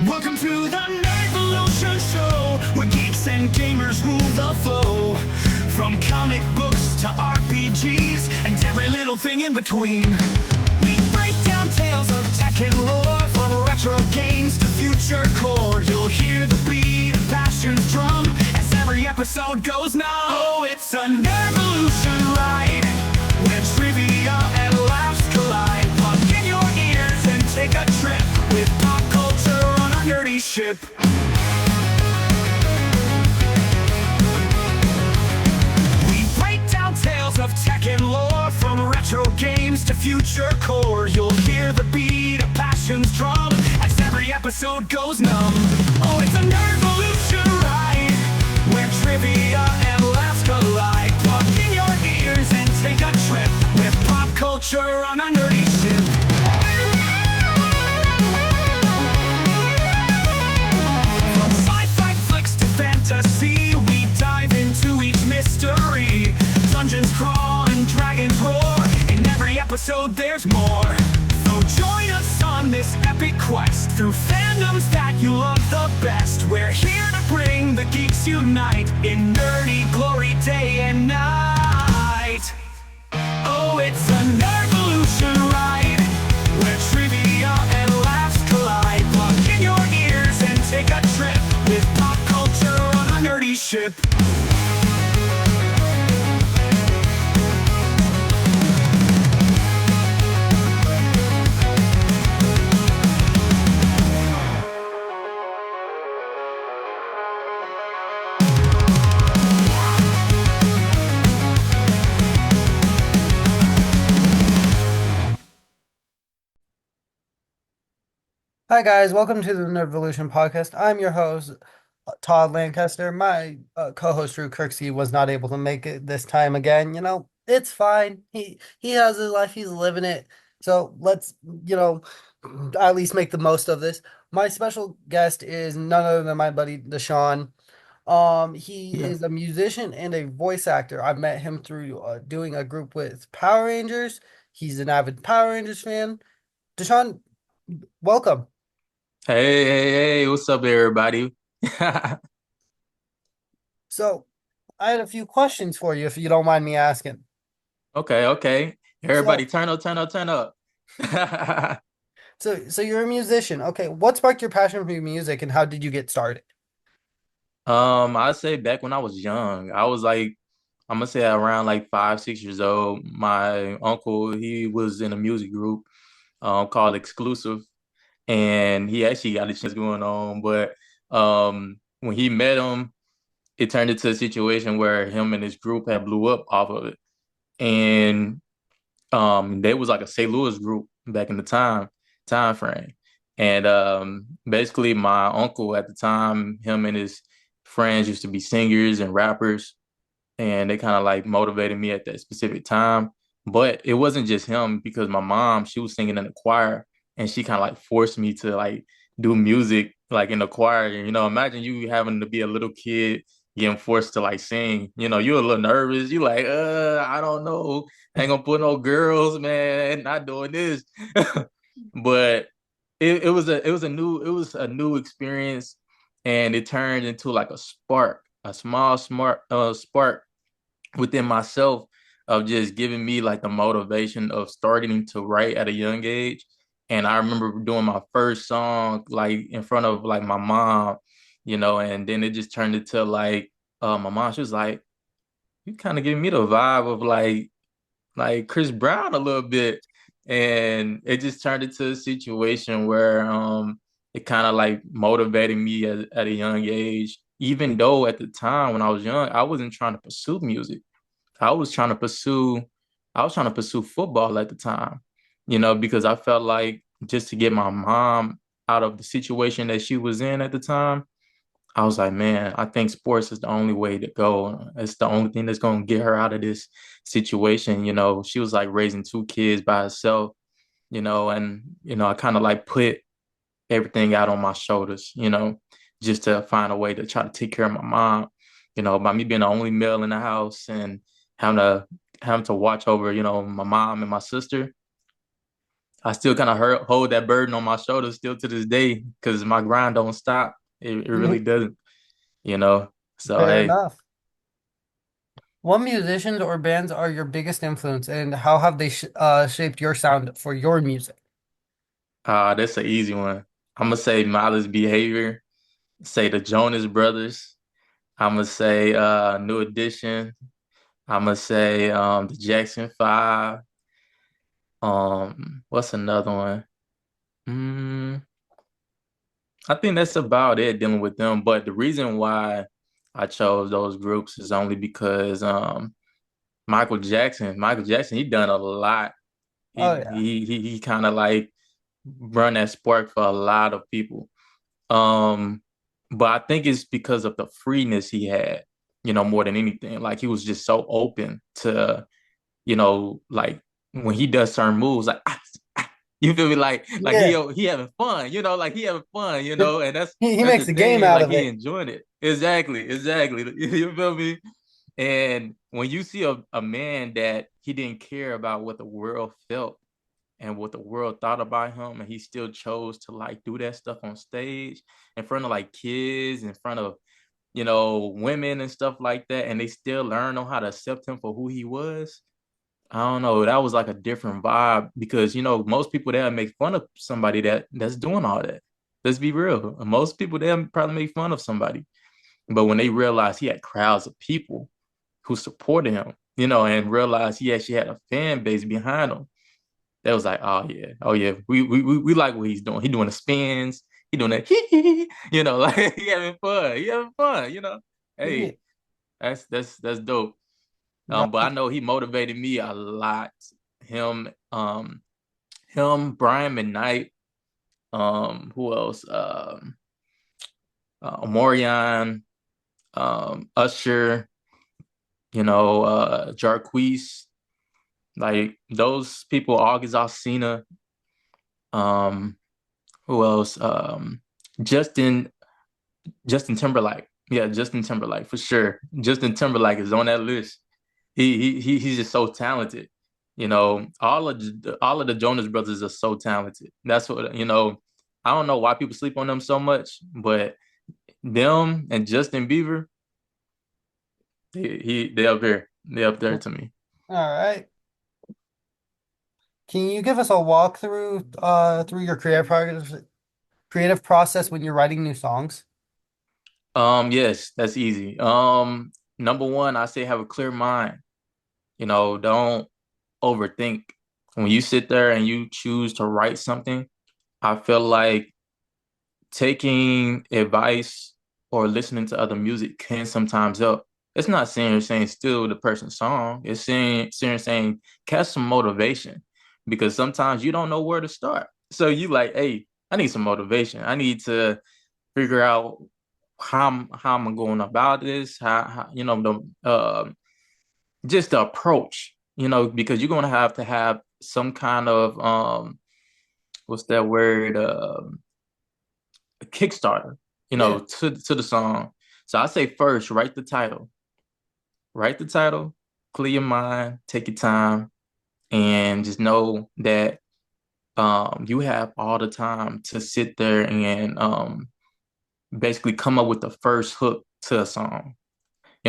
Welcome to the Nerdvolution Show, where geeks and gamers rule the flow. From comic books to RPGs and every little thing in between. We break down tales of tech and lore, from retro games to future core. You'll hear the beat of passion's drum as every episode goes numb. Oh, it's a Nerdvolution ride, where trivia and laughs collide. Plug in your ears and take a trip with pop culture on a nerdy ship. We break down tales of tech and lore, from retro games to future core. You'll hear the beat of passion's drum as every episode goes numb. Oh, it's a Nerdvolution ride, where trivia and laughs collide. Plug in your ears and take a trip with pop culture on a nerdy ship. From sci-fi flicks to fantasy, we dive into each mystery. Dungeons crawl and dragons roar, in every episode there's more. So join us on this epic quest through fandoms that you love the best. We're here to bring the geeks unite in nerdy glory day and night. Oh, it's a Nerdvolution ride, where trivia and laughs collide. Plug in your ears and take a trip with pop culture on a nerdy ship. Hi guys, welcome to the Nerdvolution podcast. I'm your host, Todd Lancaster. My co-host Drew Kirksey was not able to make it this time again. It's fine. He has his life, he's living it. So let's, at least make the most of this. My special guest is none other than my buddy Deshon. He Yeah. is a musician and a voice actor. I met him through doing a group with Power Rangers. He's an avid Power Rangers fan. Deshon, welcome. Hey, what's up, everybody? So, I had a few questions for you if you don't mind me asking. Okay. Everybody So, turn up, turn up, turn up. so you're a musician. Okay, what sparked your passion for music and how did you get started? I'd say back when I was young, I was like, I'm gonna say around like 5, 6 years old. My uncle, he was in a music group called Exclusive, and he actually got a chance going on. But when he met him, it turned into a situation where him and his group had blew up off of it. And they was like a St. Louis group back in the time frame. And basically my uncle at the time, him and his friends used to be singers and rappers, and they kind of like motivated me at that specific time. But it wasn't just him, because my mom, she was singing in the choir, and she kind of like forced me to like do music like in the choir. Imagine you having to be a little kid getting forced to like sing. You're a little nervous. You like, I don't know. I ain't gonna put no girls, man. Not doing this. But it was a new experience, and it turned into like a spark, a small smart spark within myself, of just giving me like the motivation of starting to write at a young age. And I remember doing my first song like in front of like my mom, and then it just turned into like my mom, she was like, you kind of giving me the vibe of like Chris Brown a little bit. And it just turned into a situation where it kind of like motivated me at a young age, even though at the time when I was young, I wasn't trying to pursue music. I was trying to pursue I was trying to pursue football at the time, because I felt like just to get my mom out of the situation that she was in at the time, I was like, man, I think sports is the only way to go. It's the only thing that's going to get her out of this situation. She was like raising two kids by herself, and, I kind of like put everything out on my shoulders, just to find a way to try to take care of my mom, by me being the only male in the house and having to having to watch over, my mom and my sister. I still kind of hold that burden on my shoulders still to this day because my grind don't stop. It really doesn't, you know. So Fair hey, enough. What musicians or bands are your biggest influence, and how have they sh shaped your sound for your music? that's an easy one. I'm gonna say Miley's Behavior, say the Jonas Brothers. I'm gonna say New Edition. I'm gonna say the Jackson Five. What's another one? Mm, I think that's about it dealing with them. But the reason why I chose those groups is only because Michael Jackson, he done a lot. Oh yeah. He kind of like run that spark for a lot of people. Um, but I think it's because of the freeness he had, more than anything. Like he was just so open to, like when he does certain moves, like you feel me, like Yeah. he having fun, like he having fun, and that's He that's the makes a game thing, out like of he it. enjoying it. Exactly. You feel me? And when you see a man that he didn't care about what the world felt and what the world thought about him, and he still chose to like do that stuff on stage in front of like kids, in front of women and stuff like that, and they still learn on how to accept him for who he was. I don't know. That was like a different vibe because most people there make fun of somebody that's doing all that. Let's be real. Most people there probably make fun of somebody, but when they realized he had crowds of people who supported him, and realized he actually had a fan base behind him, that was like, oh yeah, we like what he's doing. He doing the spins, he doing that, like he having fun. Yeah. Hey, that's dope. No, But I know he motivated me a lot. Him, him, Brian McKnight, who else? Omarion, Usher, Jarqueeze, like those people, August Alsina, um, who else? Justin, Justin Timberlake. Yeah, Justin Timberlake for sure. Justin Timberlake is on that list. He's just so talented. All of the Jonas Brothers are so talented. That's what I don't know why people sleep on them so much, but them and Justin Bieber, they up there. They up there to me. all right. Can you give us a walkthrough through your creative process when you're writing new songs? Yes, that's easy. Number one, I say have a clear mind. Don't overthink. When you sit there and you choose to write something, I feel like taking advice or listening to other music can sometimes help. It's not saying you're saying steal the person's song. It's saying catch some motivation because sometimes you don't know where to start. So you like, hey, I need some motivation. I need to figure out how I'm going about this. How the just the approach. Because you're gonna have to have some kind of what's that word? A Kickstarter, Yeah. to the song. So I say first, write the title, clear your mind, take your time, and just know that you have all the time to sit there and basically come up with the first hook to a song.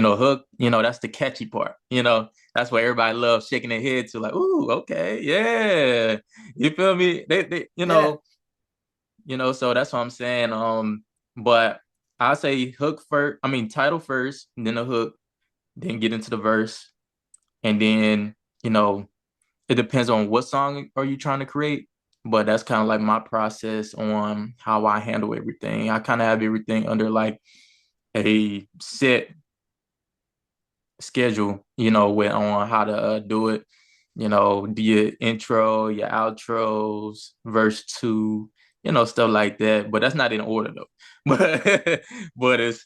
Hook, that's the catchy part. That's where everybody loves shaking their head to like, ooh, okay, yeah. You feel me? They Yeah. so that's what I'm saying. But I say hook first, I mean title first, then the hook, then get into the verse, and then, you know, it depends on what song are you trying to create. But that's kind of like my process on how I handle everything. I kind of have everything under like a set schedule, with on how to do it. Do your intro, your outros, verse two, stuff like that. But that's not in order though. But it's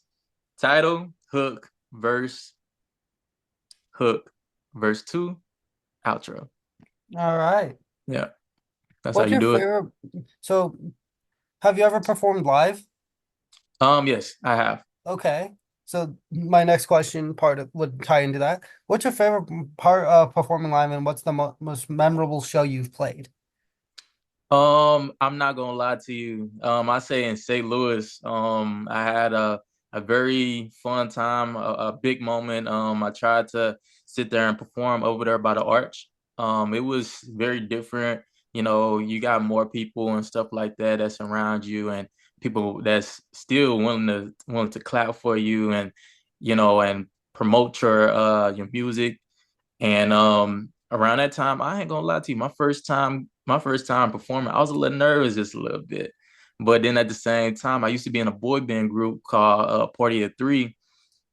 title, hook, verse two, outro. All right. Yeah, that's how What's you your do it. favorite? So, have you ever performed live? Yes, I have. Okay. So, my next question would tie into that. What's your favorite part of performing live, and what's the mo most memorable show you've played? I'm not gonna lie to you. I say in St. Louis, I had a very fun time, a big moment. I tried to sit there and perform over there by the arch. It was very different. You know, you got more people and stuff like that that surround you, and people that's still willing to clap for you, and and promote your music. And around that time, I ain't gonna lie to you, my first time performing, I was a little nervous just a little bit. But then at the same time, I used to be in a boy band group called Party of Three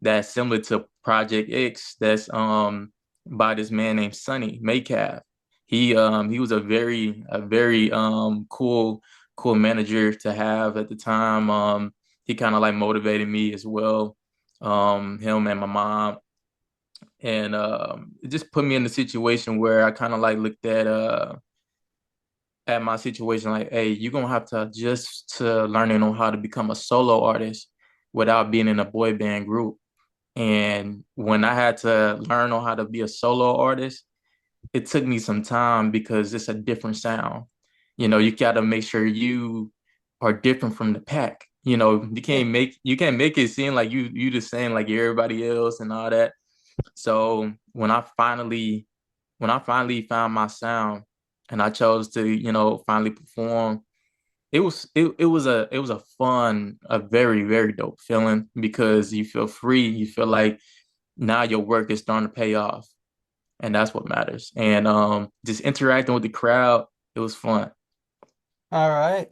that's similar to Project X that's by this man named Sonny Maycalf. He was a very cool manager to have at the time. He kind of like motivated me as well. Him and my mom, and it just put me in a situation where I kind of like looked at my situation like, hey, you're gonna have to adjust to learning on how to become a solo artist without being in a boy band group. And when I had to learn on how to be a solo artist, it took me some time because it's a different sound. You gotta make sure you are different from the pack. You Yeah. can't make it seem like you the same like everybody else and all that. So when I finally found my sound and I chose to, finally perform, it was a fun, a very, very dope feeling because you feel free. You feel like now your work is starting to pay off. And that's what matters. And just interacting with the crowd, it was fun. All right.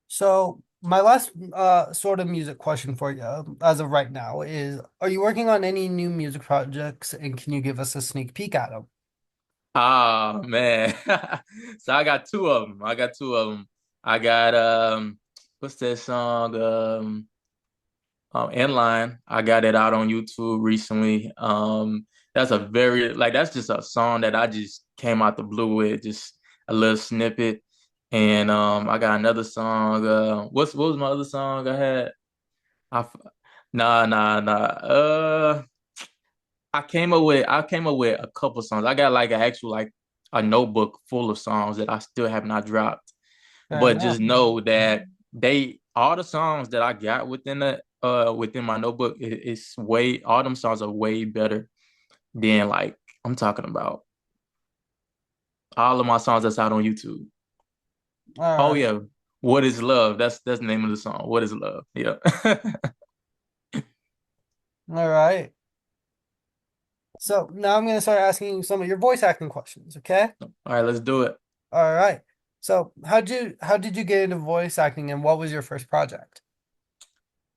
So my last sort of music question for you, as of right now, is: are you working on any new music projects, and can you give us a sneak peek at them? Ah man. So I got two of them. I got two of them. I got what's that song? Inline. I got it out on YouTube recently. That's a very like that's just a song that I just came out the blue with, just a little snippet. And I got another song. What was my other song I had? I f- nah. I came up with a couple songs. I got like an actual like a notebook full of songs that I still have not dropped. Fair But just enough. know that they all the songs that I got within my notebook, it's way all them songs are way better than like I'm talking about all of my songs that's out on YouTube. All Oh right. yeah, What is Love? That's the name of the song. What is Love? Yeah. All right. So now I'm going to start asking you some of your voice acting questions, okay? All right, let's do it. All right. So how did you get into voice acting, and what was your first project?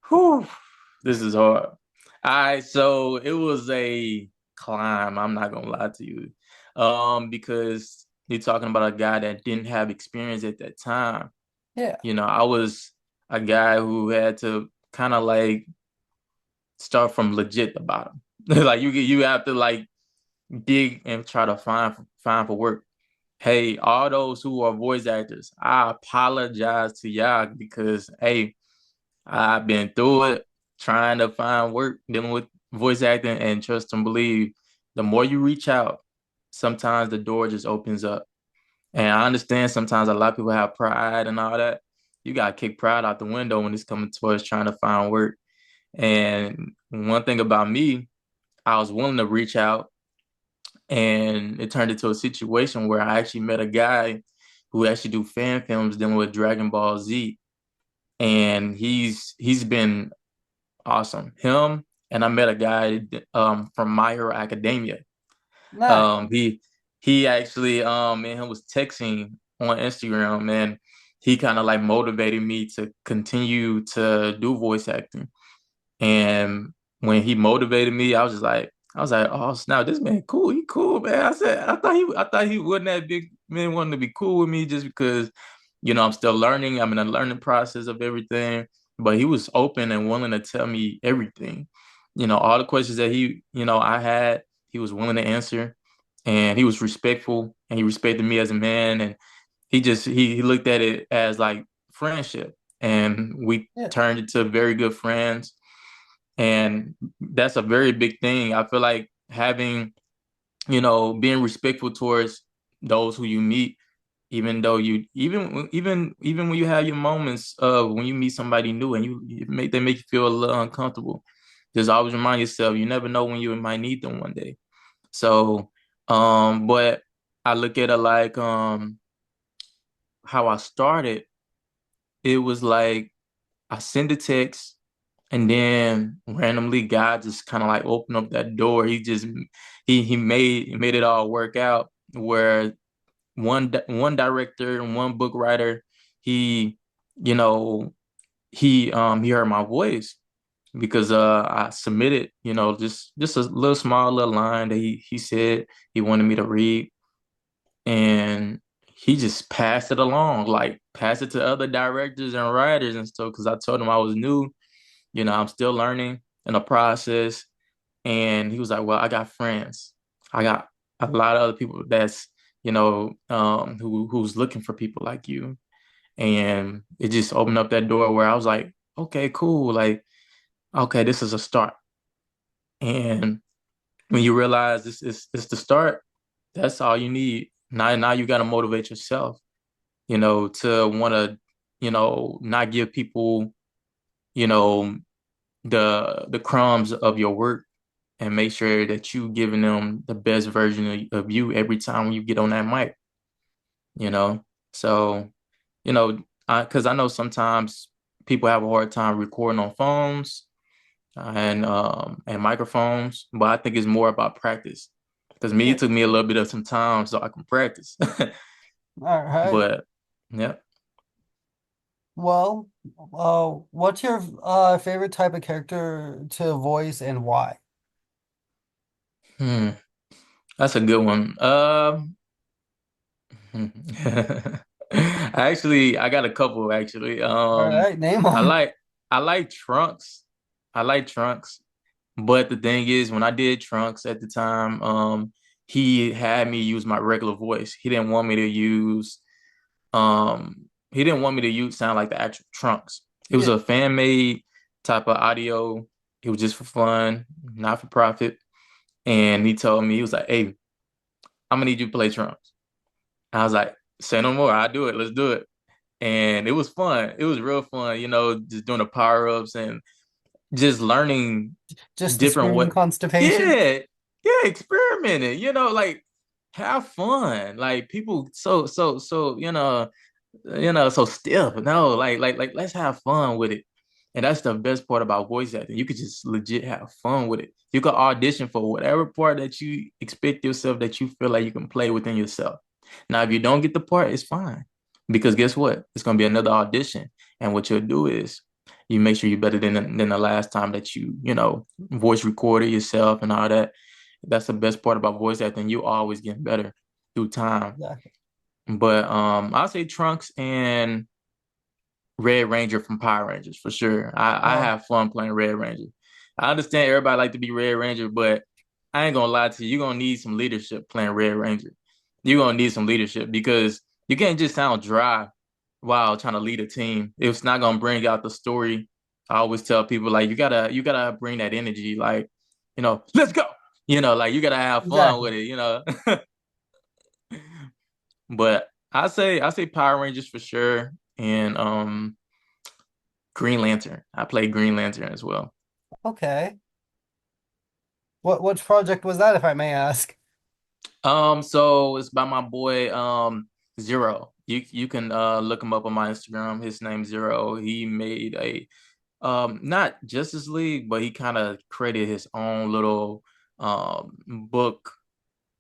Whew, this is hard. All right, so it was a climb. I'm not gonna lie to you, because you're talking about a guy that didn't have experience at that time. Yeah. I was a guy who had to kind of like start from legit the bottom. Like you have to like dig and try to find for work. Hey, all those who are voice actors, I apologize to y'all because hey, I've been through it trying to find work dealing with voice acting, and trust and believe, the more you reach out, sometimes the door just opens up. And I understand sometimes a lot of people have pride and all that. You gotta kick pride out the window when it's coming towards trying to find work. And one thing about me, I was willing to reach out, and it turned into a situation where I actually met a guy who actually do fan films dealing with Dragon Ball Z. And he's been awesome. Him, and I met a guy from My Hero Academia. Nice. He actually me and him was texting on Instagram, and he kind of like motivated me to continue to do voice acting. And when he motivated me, I was like, oh snap, this man cool. He cool, man. I thought he wasn't that big man wanting to be cool with me just because, I'm still learning. I'm in a learning process of everything. But he was open and willing to tell me everything. All the questions that I had, he was willing to answer. And he was respectful, and he respected me as a man. And he looked at it as like friendship. And we Yeah. turned into very good friends, and that's a very big thing. I feel like having, being respectful towards those who you meet, even though you even when you have your moments of when you meet somebody new and they make you feel a little uncomfortable, just always remind yourself you never know when you might need them one day. So, but I look at it like how I started. It was like I send a text, and then randomly God just kind of like opened up that door. He made it all work out where one director and one book writer, he you know he heard my voice because I submitted, just a little small little line that he said he wanted me to read, and he just passed it along, like passed it to other directors and writers and stuff, because I told him I was new, I'm still learning in the process. And he was like, well, I got friends. I got a lot of other people that's, who's looking for people like you. And it just opened up that door where I was like, okay, cool. Like, okay, this is a start. And when you realize this is the start, that's all you need. Now you got to motivate yourself, to want to, not give people, you know, the crumbs of your work, and make sure that you giving them the best version of you every time you get on that mic, you know? So, because I know sometimes people have a hard time recording on phones and microphones, but I think it's more about practice. Because Yeah. it took me a little bit of some time so I can practice. All right. But yeah. Well, what's your favorite type of character to voice and why? Hmm. That's a good one. I got a couple actually. All right, name I them. like I like Trunks. I like Trunks. But the thing is, when I did Trunks at the time, he had me use my regular voice. He didn't want me to use sound like the actual Trunks. It was Yeah, a fan made type of audio. It was just for fun, not for profit. And he told me, he was like, hey, I'm gonna need you to play Trunks. I was like, say no more. I'll do it. Let's do it. And it was fun. It was real fun, just doing the power-ups and just learning just the different screaming what. constipation. Yeah, yeah, experimenting, like have fun. Like people so, so stiff. No, like let's have fun with it. And that's the best part about voice acting. You could just legit have fun with it. You could audition for whatever part that you expect yourself, that you feel like you can play within yourself. Now, if you don't get the part, it's fine. Because guess what? It's gonna be another audition. And what you'll do is you make sure you're better than the last time that voice recorded yourself and all that. That's the best part about voice acting. You always get better through time. Exactly. But I'll say Trunks and Red Ranger from Power Rangers for sure. I Oh, have fun playing Red Ranger. I understand everybody like to be Red Ranger, but I ain't gonna lie to you. You're gonna need some leadership playing Red Ranger. You're gonna need some leadership because you can't just sound dry while trying to lead a team. It's not gonna bring out the story. I always tell people like you gotta bring that energy, like, let's go. Like you gotta have fun exactly. with it. But I say Power Rangers for sure. And Green Lantern. I played Green Lantern as well. Okay. Which project was that, if I may ask? So it's by my boy Zero. You can look him up on my Instagram. His name's Zero. He made a not Justice League, but he kind of created his own little book,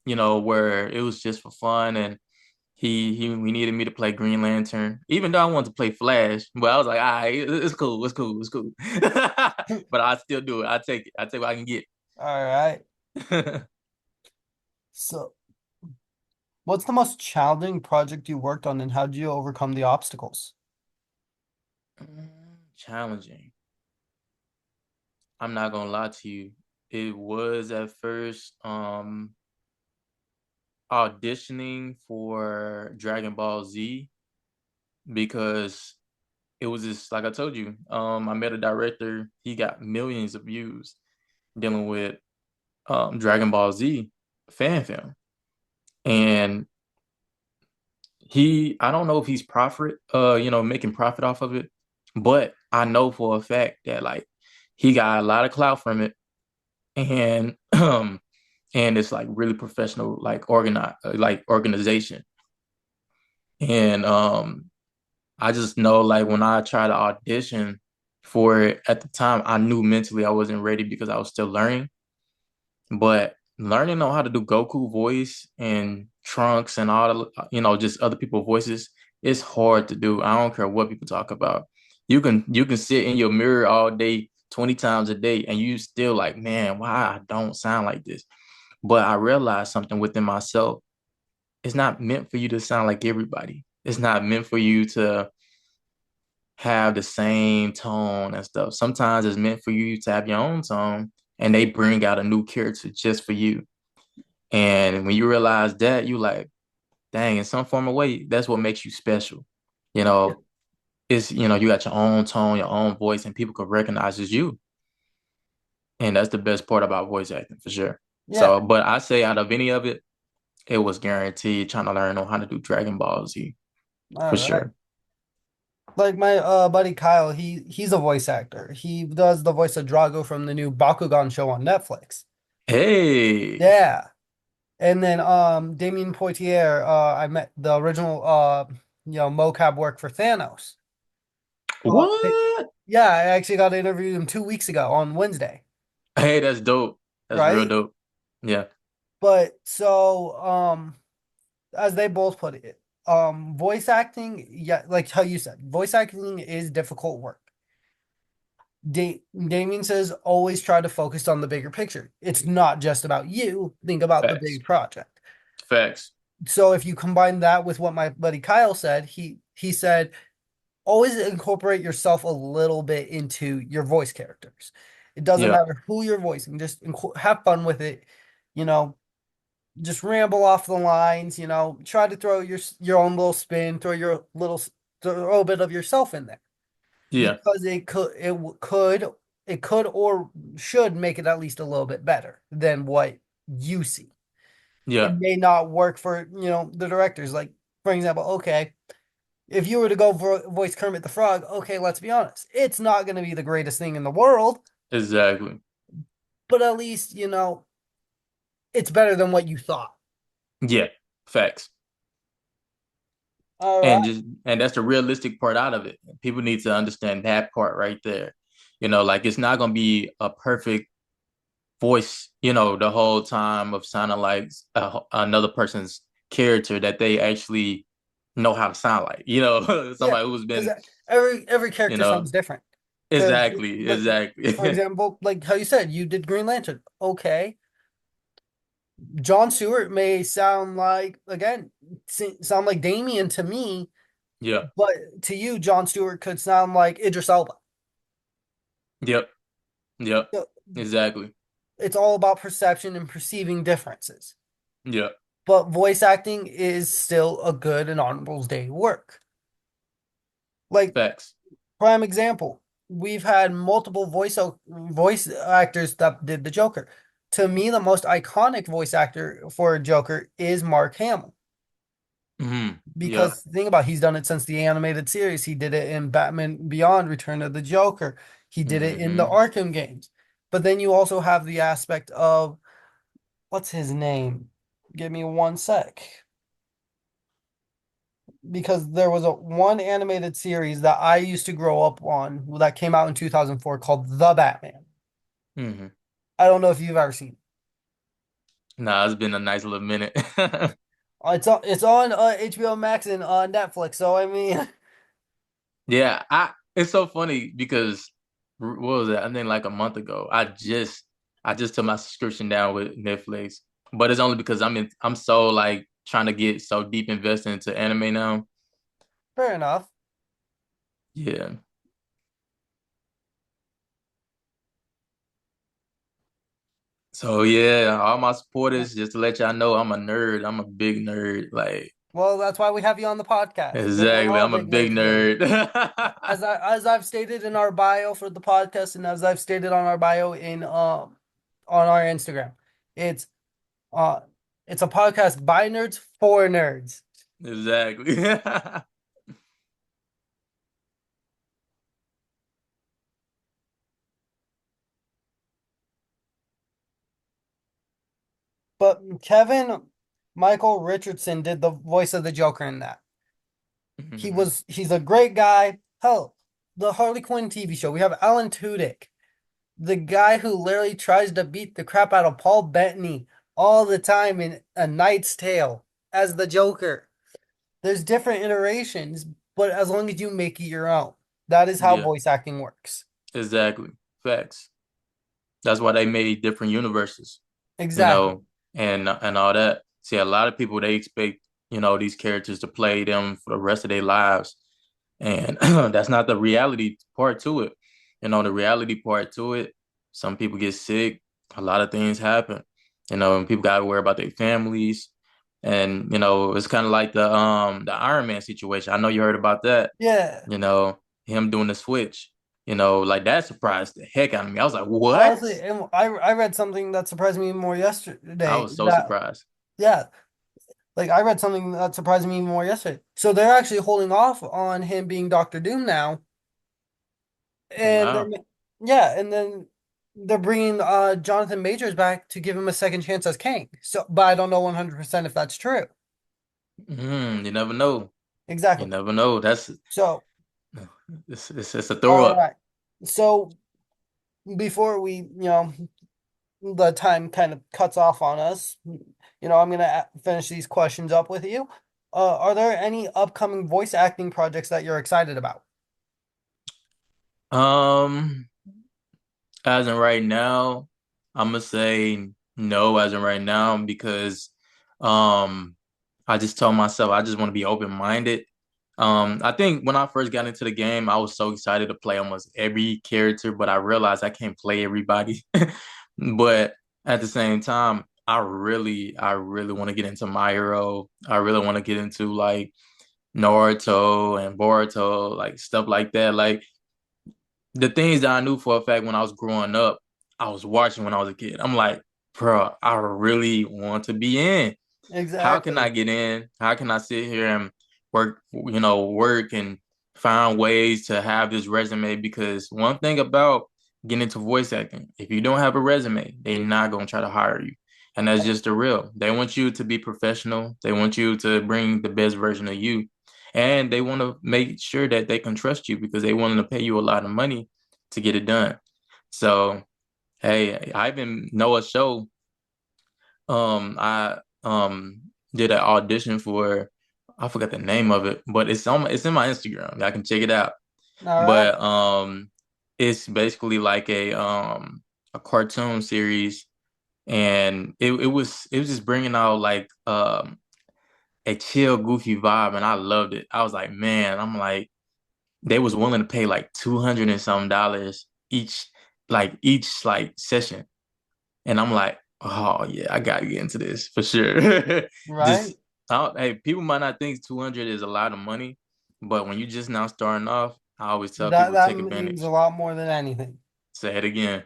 where it was just for fun. And he we needed me to play Green Lantern, even though I wanted to play Flash, but I was like, all right, it's cool, it's cool, it's cool. But I still do it. I take what I can get. All right. So, what's the most challenging project you worked on, and how did you overcome the obstacles? Challenging. I'm not gonna lie to you. It was at first auditioning for Dragon Ball Z, because it was just like I told you. I met a director. He got millions of views dealing with Dragon Ball Z fan film, and I don't know if he's making profit off of it, but I know for a fact that like he got a lot of clout from it, and and it's like really professional, like organization. And I just know like when I tried to audition for it at the time, I knew mentally I wasn't ready because I was still learning. But learning on how to do Goku voice and Trunks and all the, just other people's voices, it's hard to do. I don't care what people talk about. You can sit in your mirror all day, 20 times a day, and you still like, man, why I don't sound like this? But I realized something within myself. It's not meant for you to sound like everybody. It's not meant for you to have the same tone and stuff. Sometimes it's meant for you to have your own tone and they bring out a new character just for you. And when you realize that, you like, dang, in some form of way, that's what makes you special. You know, you got your own tone, your own voice, and people can recognize as you. And that's the best part about voice acting for sure. Yeah. So, but I say out of any of it, it was guaranteed trying to learn on how to do Dragon Ball Z All for right. sure. Like my buddy Kyle, he's a voice actor. He does the voice of Drago from the new Bakugan show on Netflix. Hey, Yeah. And then Damien Poitier, I met the original mocap work for Thanos. It- what? yeah, I actually got to interview him 2 weeks ago on Wednesday, Hey, that's dope. That's real right? dope. Yeah, But so as they both put it, voice acting, yeah, like how you said, voice acting is difficult work. Damien says always try to focus on the bigger picture. It's not just about you. Think about the facts. big project. Facts. So if you combine that with what my buddy Kyle said, he said always incorporate yourself a little bit into your voice characters. It doesn't Yeah, matter who you're voicing, just have fun with it. You know, just ramble off the lines. Try to throw your own little spin, throw a bit of yourself in there yeah, because it could or should make it at least a little bit better than what you see. It yeah. may not work for the directors. Like for example, okay, if you were to go voice Kermit the Frog, okay, let's be honest, it's not going to be the greatest thing in the world, Exactly. but at least it's better than what you thought. Yeah, facts. All right. And that's the realistic part out of it. People need to understand that part right there. Like it's not gonna be a perfect voice, the whole time of sounding like another person's character that they actually know how to sound like. Yeah, Somebody who's because been, every you character know, sounds different. Because, exactly, like, for exactly. example, like how you said, you did Green Lantern. Okay, John Stewart may sound like again sound like Damien to me, Yeah, but to you, John Stewart could sound like Idris Elba. yep, yep, So, exactly. it's all about perception and perceiving differences. Yeah, But voice acting is still a good and honorable day work. Like facts. prime example, we've had multiple voice actors that did the Joker. To me, the most iconic voice actor for Joker is Mark Hamill. Yeah, Because think about it, he's done it since the animated series. He did it in Batman Beyond Return of the Joker. He did it in the hmm Arkham games. But then you also have the aspect of what's his name? Give me one sec. Because there was a one animated series that I used to grow up on that came out in 2004 called The Batman. hmm I don't know if you've ever seen it. Nah, it's been a nice little minute. It's on HBO Max and on Netflix. So I mean, Yeah, it's so funny because what was it? I think like a month ago, I just took my subscription down with Netflix, but it's only because I'm so like trying to get so deep invested into anime now. fair enough. Yeah. So yeah, all my supporters, just to let y'all know, I'm a nerd. I'm a big nerd. Like Well, that's why we have you on the podcast because we're exactly, all I'm a big big nerds here. nerd. As I've stated in our bio for the podcast, and as I've stated on our bio in on our Instagram, it's uh it's a podcast by nerds for nerds. Exactly. But Kevin Michael Richardson did the voice of the Joker in that. Mhm. He's a great guy. Hell, the Harley Quinn TV show. We have Alan Tudyk, the guy who literally tries to beat the crap out of Paul Bettany all the time in A Knight's Tale as the Joker. There's different iterations, but as long as you make it your own, that is how Yeah, voice acting works. exactly. Facts. That's why they made different universes, you Exactly. know, and all that. See, a lot of people they expect, these characters to play them for the rest of their lives. And that's not the reality part to it. The reality part to it, some people get sick, a lot of things happen, and people gotta worry about their families. And, it's kind of like the Iron Man situation. I know you heard about that, Yeah. him doing the switch. Like that surprised the heck out of me. I was like, what? Honestly, and I read something that surprised me more I yesterday. was so That surprised. yeah, like I read something that surprised me more yesterday. So they're actually holding off on him being Doctor Doom now, and Wow. then yeah, and then they're bringing Jonathan Majors back to give him a second chance as Kang. So, but I don't know 100% if that's true. You never know. You Exactly. never know. That's So, it's a throw all up. right. So before the time kind of cuts off on us, I'm gonna finish these questions up with you. Are there any upcoming voice acting projects that you're excited about? Um, as in right now, I'm gonna say no as in right now because um I just told myself I just want to be open-minded. I think when I first got into the game, I was so excited to play almost every character, but I realized I can't play everybody. But at the same time, I really want to get into My Hero. I really want to get into like Naruto and Boruto, like stuff like that. Like the things that I knew for a fact when I was growing up, I was watching when I was a kid. I'm like, bro, I really want to be in. How can I Exactly. get in? How can I sit here and work and find ways to have this resume? Because one thing about getting into voice acting, if you don't have a resume, they're not gonna try to hire you. And that's just the real. They want you to be professional. They want you to bring the best version of you. And they want to make sure that they can trust you because they want to pay you a lot of money to get it done. So, hey, I even know a show I did an audition for I forgot the name of it, but it's in my Instagram. I can check it out. All right. But it's basically like a cartoon series and it was just bringing out like a chill goofy vibe and I loved it. I was like, man, I'm like they was willing to pay like 200 and some dollars each session. And I'm like, oh yeah, I gotta get into this for sure. Right. Just hey, people might not think 200 is a lot of money, but when you just now starting off, I always tell That people that take means a advantage. lot more than anything. Say it again.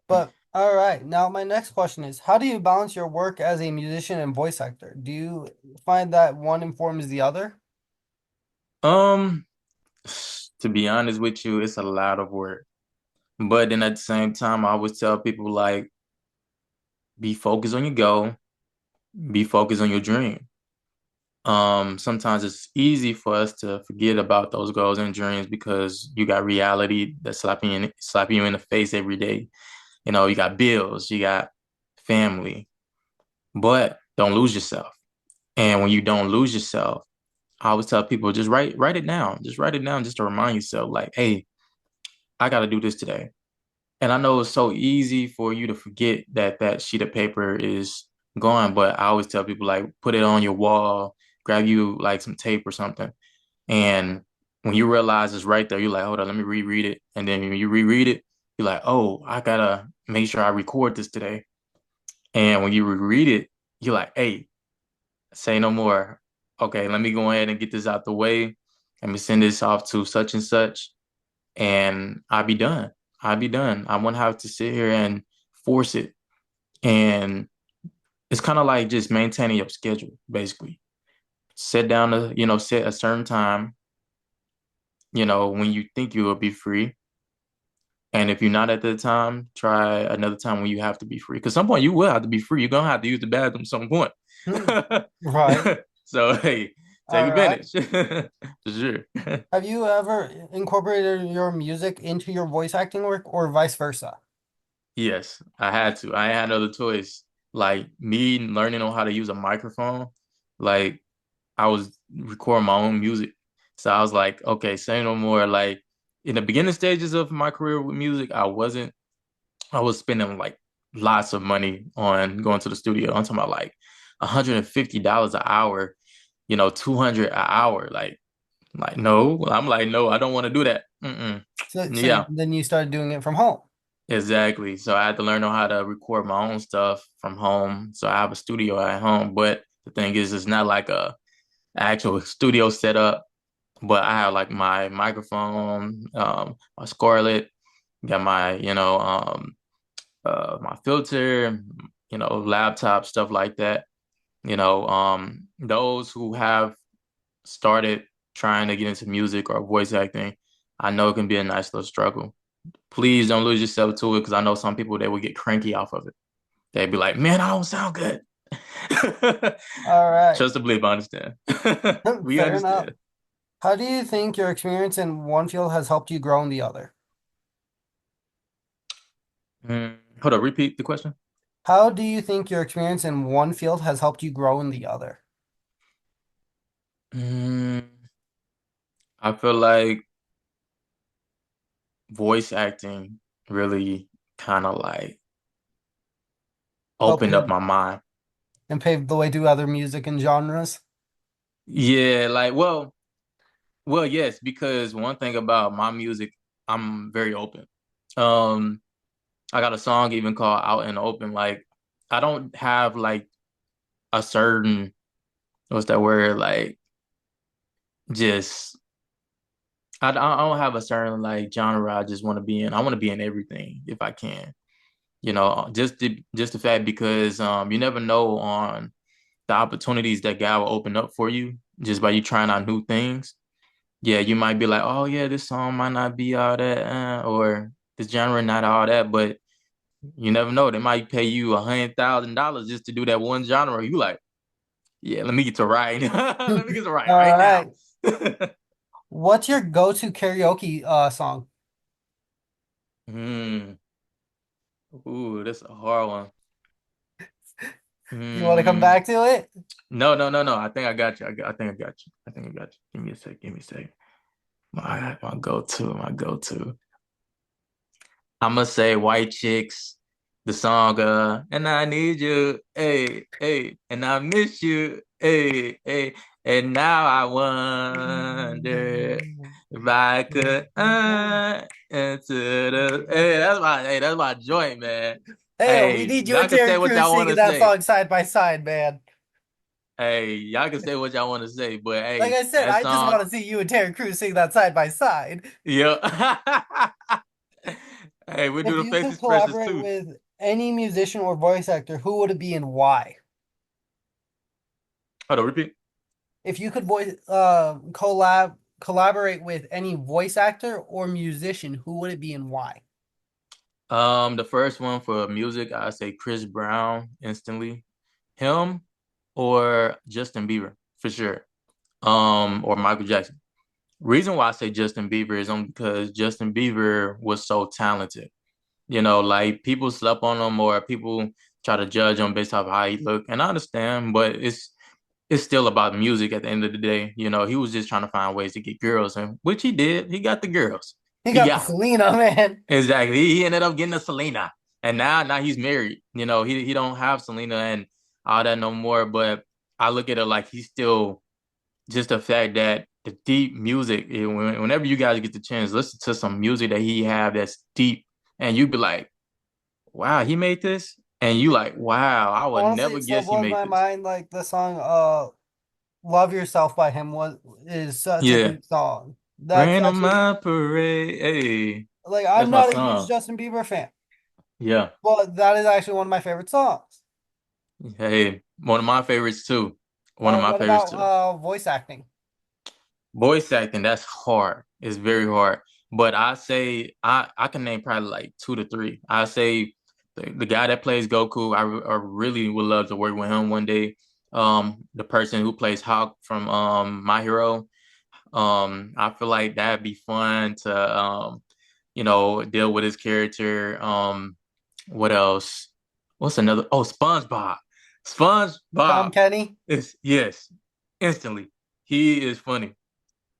But all right, now my next question is, how do you balance your work as a musician and voice actor? Do you find that one informs the other? Um, to be honest with you, it's a lot of work. But then at the same time, I always tell people like, be focused on your goal, be focused on your dream. Sometimes it's easy for us to forget about those goals and dreams because you got reality that's slapping you in the face every day. You got bills, you got family, but don't lose yourself. And when you don't lose yourself, I always tell people just write it down. Just write it down just to remind yourself, like, hey, I got to do this today. And I know it's so easy for you to forget that that sheet of paper is gone, but I always tell people like put it on your wall, grab you like some tape or something. And when you realize it's right there, you're like, hold on, let me reread it. And then when you reread it, you're like, oh, I gotta make sure I record this today. And when you reread it, you're like, hey, say no more. Okay, let me go ahead and get this out the way. Let me send this off to such and such, and I'll be done. I'll be done. I won't have to sit here and force it. And it's kind of like just maintaining your schedule, basically. sit down to, set a certain time, when you think you will be free. And if you're not at the time, try another time when you have to be free. Because some point you will have to be free. You're gonna have to use the bathroom at some point. Hmm. Right. So hey, take All right. advantage. For sure. Have you ever incorporated your music into your voice acting work or vice versa? Yes, I had to. I had other choice. Like me learning on how to use a microphone, like I was recording my own music. So I was like, okay, say no more. Like in the beginning stages of my career with music, I was spending like lots of money on going to the studio. I'm talking about like $150 an hour, 200 an hour. Like no, I'm like, no, I don't want to do that. Mm-mm. So Yeah, then you started doing it from home. exactly. So I had to learn on how to record my own stuff from home. So I have a studio at home, but the thing is, it's not like a actual studio setup. But I have like my microphone, my Scarlett, got my, my filter, laptop, stuff like that. Those who have started trying to get into music or voice acting, I know it can be a nice little struggle. Please don't lose yourself to it because I know some people they will get cranky off of it. They'd be like, man, I don't sound good. All right. Trust to believe, I understand. We Fair enough. understand. How do you think your experience in one field has helped you grow in the other? Hold on, repeat the question. How do you think your experience in one field has helped you grow in the other? Mm, I feel like voice acting really kind of like Help opened up you my mind. and paved the way to other music and genres? Yeah, like well, yes, because one thing about my music, I'm very open. Um, I got a song even called Out in the Open. Like, I don't have like a certain, what's that word? Like, just I don't have a certain like genre I just want to be in. I want to be in everything if I can. Just the fact because you never know on the opportunities that God will open up for you just by you trying out new things. Yeah, you might be like, oh yeah, this song might not be all that, or this genre not all that, but you never know. They might pay you $100,000 just to do that one genre. You like, yeah, let me get to writing. Let me get to writing All right now. right. What's your go-to karaoke song? Hmm. Ooh, that's a hard one. You want to come Hmm. back to it? No, no, no, no. I think I got you. I think I got you. I think I got you. Give me a sec. Give me a sec. My go-to. My go-to. I'm gonna say White Chicks, the song, and I need you, hey, hey, and I miss you, hey, hey, and now I wonder if I could, into hey, that's my joint, man. Hey, we Hey, need you y'all and can say Terry what Crews y'all want singing to that say. song side by side, man. Hey, y'all can say what y'all want to say, but Like hey, I said, that I just song, want to see you and Terry Crews sing that side by side. yeah. Hey, we do If the you face could expressions collaborate too. with any musician or voice actor, who would it be and why? Hold on, repeat. If you could collaborate with any voice actor or musician, who would it be and why? The first one for music, I say Chris Brown instantly. Him or Justin Bieber for sure. Or Michael Jackson. Reason why I say Justin Bieber is only because Justin Bieber was so talented. Like people slept on him or people try to judge him based off how he looked. And I understand, but it's still about music at the end of the day. He was just trying to find ways to get girls, and which he did. He got the girls. He He got the got 'em. Selena, man. Exactly. He ended up getting a Selena. And now he's married. He don't have Selena and all that no more. But I look at it like he's still just the fact that the deep music, whenever you guys get the chance, listen to some music that he have that's deep, and you be like, wow, he made this? And you like, wow, I would Honestly, never it still guess he blows made my this. mind. Like the song "Love Yourself" by him was is such a Yeah. good song. That's Rain on actually my parade. Hey, like that's I'm my not a huge song. Justin Bieber fan, Yeah. but that is actually one of my favorite songs. Hey, one of my favorites too. One of my What favorites about too. voice acting? Voice acting, that's hard. It's very hard. But I say I can name probably like two to three. I say the guy that plays Goku, I really would love to work with him one day. The person who plays Hawk from My Hero, I feel like that'd be fun to deal with his character. What else? What's another? Oh, SpongeBob. Tom SpongeBob Kenny? is yes, instantly. He is funny.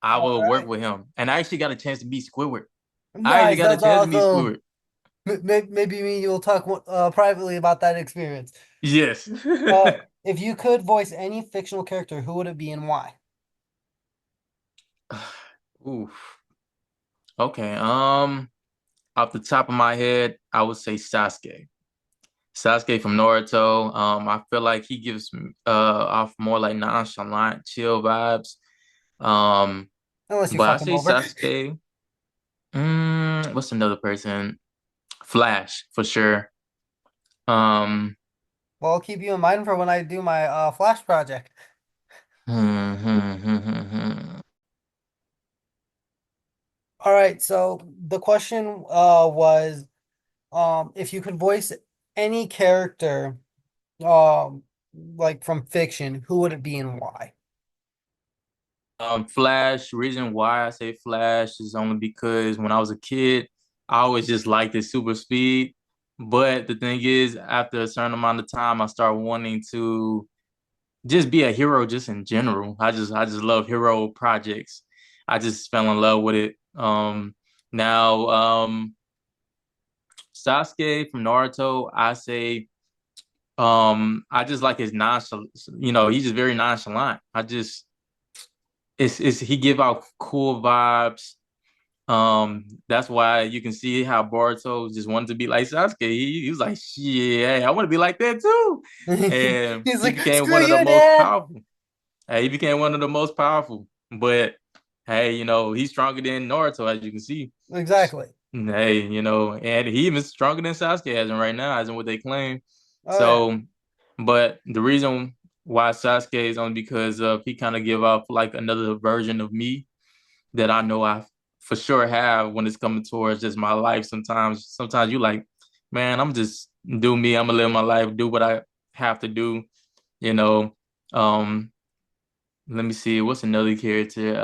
I All will work right. with him. And I actually got a chance to meet Squidward. I actually Nice, got a that's chance to meet awesome. Squidward. Maybe me and you will talk privately about that experience. Yes. If you could voice any fictional character, who would it be and why? Oof. Okay. Off the top of my head, I would say Sasuke. Sasuke from Naruto. I feel like he gives off more like nonchalant, chill vibes. Um, Unless you but I fuck him say over. Sasuke. What's another person? Flash for sure. Um, Well, I'll keep you in mind for when I do my Flash project. All right, so the question was if you could voice any character um like from fiction, who would it be and why? Flash, reason why I say Flash is only because when I was a kid, I always just liked his super speed. But the thing is, after a certain amount of time, I start wanting to just be a hero just in general. I just love hero projects. I just fell in love with it. Now Sasuke from Naruto, I say I just like his nonchalant, he's just very nonchalant. It's he give out cool vibes. That's why you can see how Boruto just wanted to be like Sasuke. He was like, shit, hey, I want to be like that too. And He's he like, became screw one of the you, most Dad. powerful. Hey, he became one of the most powerful. But hey, he's stronger than Naruto, as you can see. Exactly. Hey, and he even stronger than Sasuke as in right now, as in what they claim. Oh yeah. So, but the reason why Sasuke is only because of he kind of give off like another version of me that I know I for sure have when it's coming towards just my life. Sometimes you like, man, I'm just do me. I'm gonna live my life, do what I have to do. You know. Um, Let me see. What's another character?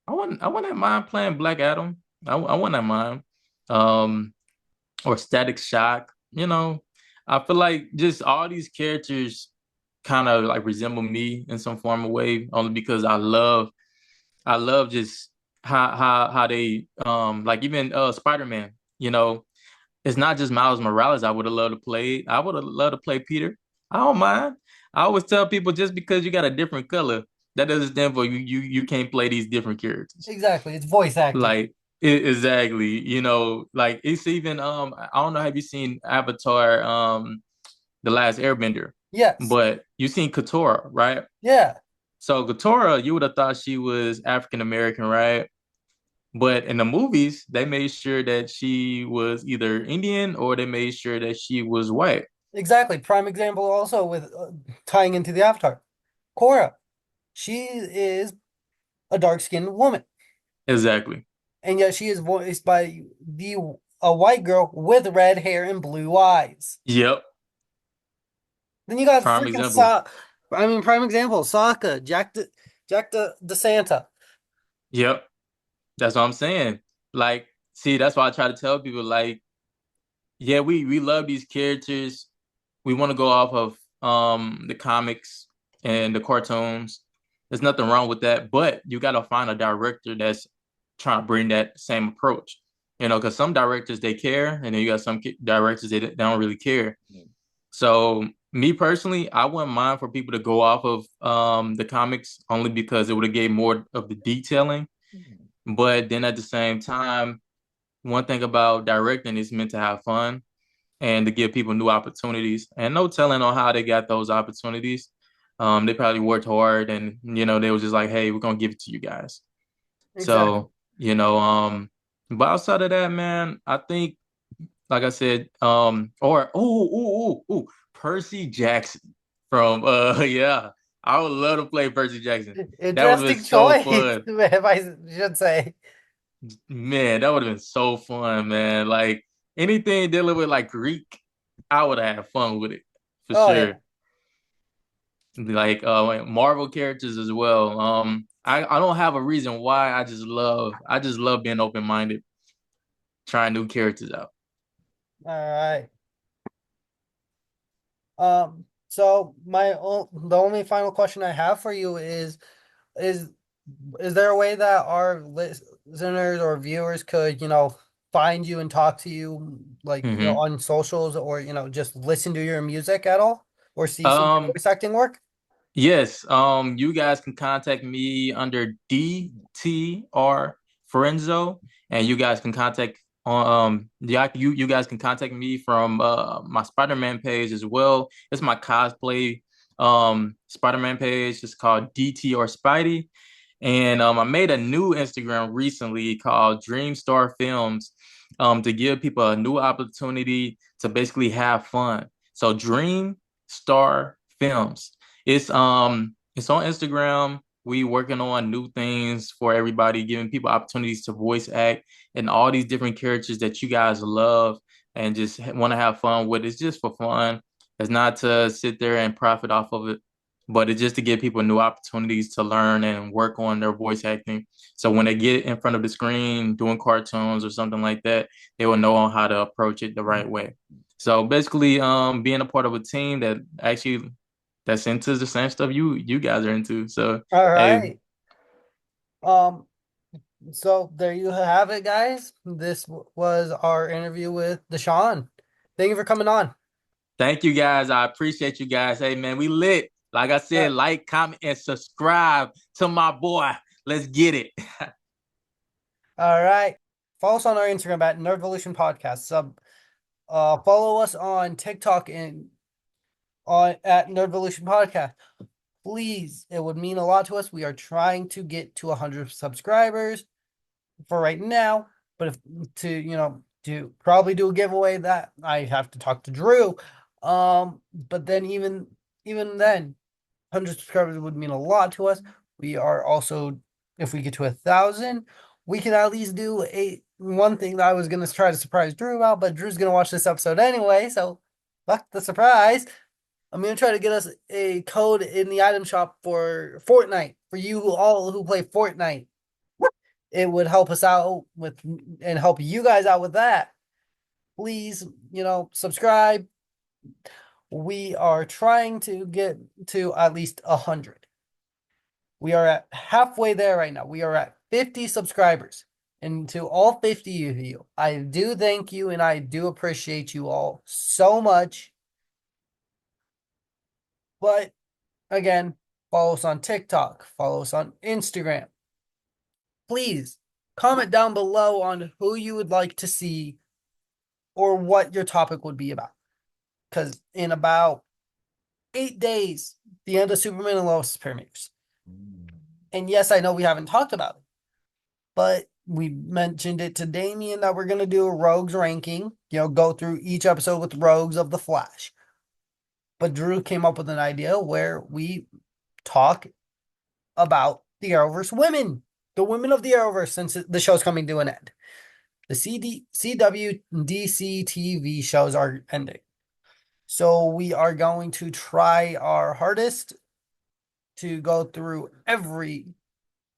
I wouldn't mind playing Black Adam. I wouldn't mind. Um, or Static Shock. I feel like just all these characters kind of like resemble me in some form of way, only because I love just how they like even Spider-Man, it's not just Miles Morales I would have loved to play. I would have loved to play Peter. I don't mind. I always tell people just because you got a different color, that doesn't stand for you can't play these different characters. Exactly. It's voice acting. Like exactly, like it's even I don't know, have you seen Avatar The Last Airbender? Yes. But you seen Katara, right? Yeah. So Katara, you would have thought she was African American, right? But in the movies, they made sure that she was either Indian or they made sure that she was white. Exactly. Prime example also with tying into the Avatar. Korra. She is a dark-skinned woman, Exactly. and yet she is voiced by the a white girl with red hair and blue eyes. Yep. Then you got Prime freaking example. prime example, Sokka, Jack the Santa. Yep. That's what I'm saying. Like, see, that's why I try to tell people, like, yeah, we love these characters. We want to go off of the comics and the cartoons. There's nothing wrong with that, but you got to find a director that's trying to bring that same approach. Because some directors they care, and then you got some directors they don't really care. So me personally, I wouldn't mind for people to go off of the comics only because it would have gave more of the detailing. But then at the same time, one thing about directing is meant to have fun and to give people new opportunities. And no telling on how they got those opportunities. They probably worked hard and they was just like, hey, we're gonna give it to you guys. Exactly. So, but outside of that, man, I think like I said, or Percy Jackson from yeah. I would love to play Percy Jackson. That would have been Interesting so choice, fun. if I should say. Man, that would have been so fun, man. Like anything dealing with like Greek, I would have had fun with it for Oh yeah. sure. Like Marvel characters as well. I don't have a reason why. I just love being open-minded, trying new characters out. All right. So the only final question I have for you is is there a way that our listeners or viewers could, find you and talk to you, like, Hmm. on socials, or, just listen to your music at all, or see some of your Um, voice acting work? Yes, you guys can contact me under DTR Frenzo, and you guys can contact yeah, you guys can contact me from my Spider-Man page as well. It's my cosplay Spider-Man page. It's called DTR Spidey. And I made a new Instagram recently called Dream Star Films to give people a new opportunity to basically have fun. So Dream Star Films. It's on Instagram. We working on new things for everybody, giving people opportunities to voice act and all these different characters that you guys love and just want to have fun with. It's just for fun. It's not to sit there and profit off of it, but it's just to give people new opportunities to learn and work on their voice acting. So when they get in front of the screen doing cartoons or something like that, they will know how to approach it the right way. So basically, being a part of a team that actually that's into the same stuff you guys are into. So All hey, right. Um, so there you have it, guys. This was our interview with Deshaun. Thank you for coming on. thank you guys. I appreciate you guys. Hey man, we lit. Like I Uh, said, like, comment, and subscribe to my boy. Let's get it. all right. Follow us on our Instagram at Nerdvolution Podcast. Follow us on TikTok and on at Nerdvolution Podcast. Please, it would mean a lot to us. We are trying to get to 100 subscribers for right now, but if to probably do a giveaway, that I have to talk to Drew. But then even then, 100 subscribers would mean a lot to us. We are also, if we get to 1,000, we can at least do a one thing that I was gonna try to surprise Drew about, but Drew's gonna watch this episode anyway, so fuck the surprise. I'm gonna try to get us a code in the item shop for Fortnite for you all who play Fortnite. It would help us out with and help you guys out with that. Please, subscribe. We are trying to get to at least 100. We are at halfway there right now. We are at 50 subscribers. And to all 50 of you, I do thank you and I do appreciate you all so much. But again, follow us on TikTok, follow us on Instagram. Please comment down below on who you would like to see or what your topic would be about. Because in about 8 days, the end of Superman and Lois premieres. And yes, I know we haven't talked about it, but we mentioned it to Damien that we're going to do a Rogues ranking, go through each episode with Rogues of the Flash. But Drew came up with an idea where we talk about the Arrowverse women, the women of the Arrowverse, since the show's coming to an end. The CW DC TV shows are ending. So we are going to try our hardest to go through every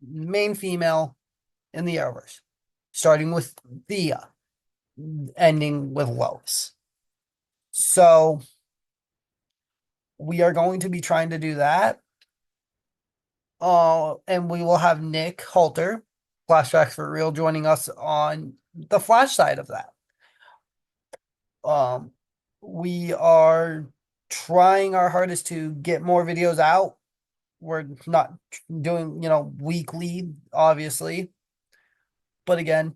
main female in the Arrowverse, starting with Thea, ending with Lois. So we are going to be trying to do that. And we will have Nick Halter, Flashbacks for Real, joining us on the Flash side of that. We are trying our hardest to get more videos out. We're not doing, weekly, obviously. But again,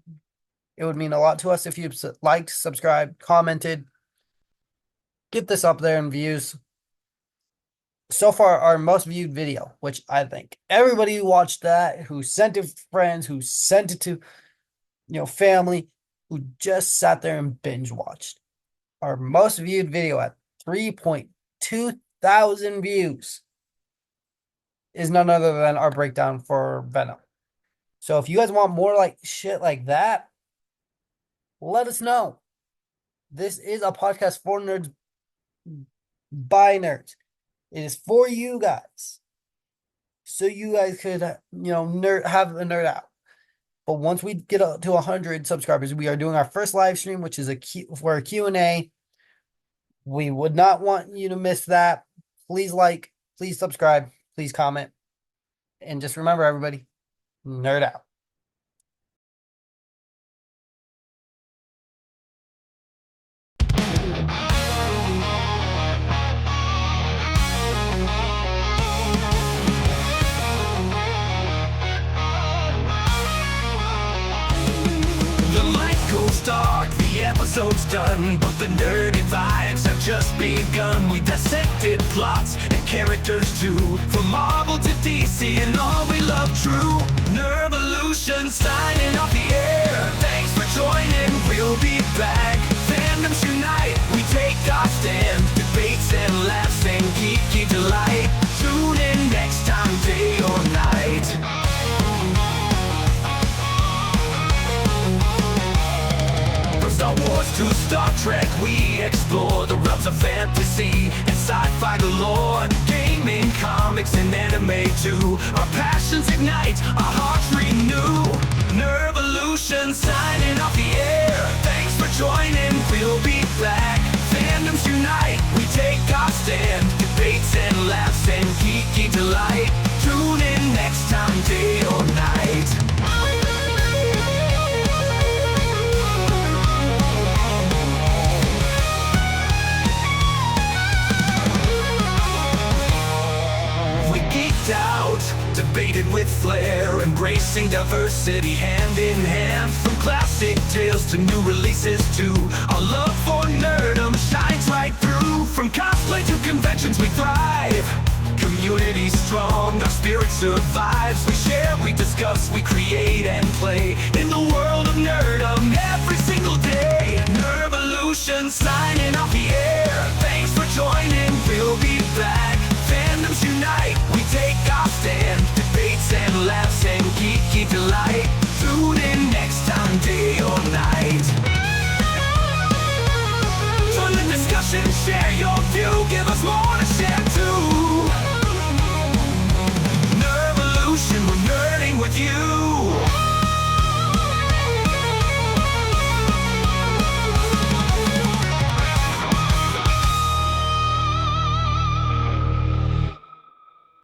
it would mean a lot to us if you liked, subscribed, commented. Get this up there in views. So far, our most viewed video, which I think everybody who watched that, who sent it to friends, who sent it to, family, who just sat there and binge watched. Our most viewed video at 3.2 thousand views is none other than our breakdown for Venom. So if you guys want more like shit like that, let us know. This is a podcast for nerds by nerds. It is for you guys. So you guys could, have a nerd out. But once we get up to 100 subscribers, we are doing our first live stream, which is a Q&A. We would not want you to miss that. Please like, please subscribe, please comment. And just remember, everybody, nerd out. The light goes dark, the episode's done, but the nerdy vibes have just begun. We dissected plots and characters too, from Marvel to DC and all we love true. Nervolution signing off the air. Thanks for joining, we'll be back. Fandoms unite, we take our stand. Debates and laughs and geeky delight. Tune in next time, day or night. Star Wars to Star Trek, we explore the realms of fantasy and sci-fi galore. Gaming, comics, and anime too. Our passions ignite, our hearts renew. Nervolution signing off the air. Thanks for joining, we'll be back. Fandoms unite, we take our stand. Debates and laughs and geeky delight. Tune in next time, day or night. Out, debated with flair, embracing diversity hand in hand. From classic tales to new releases too, our love for nerdom shines right through. From cosplay to conventions we thrive, community strong, our spirit survives. We share, we discuss, we create and play in the world of nerdom every single day. Nervolution signing off the air. Thanks for joining, we'll be back. Fandoms unite, we take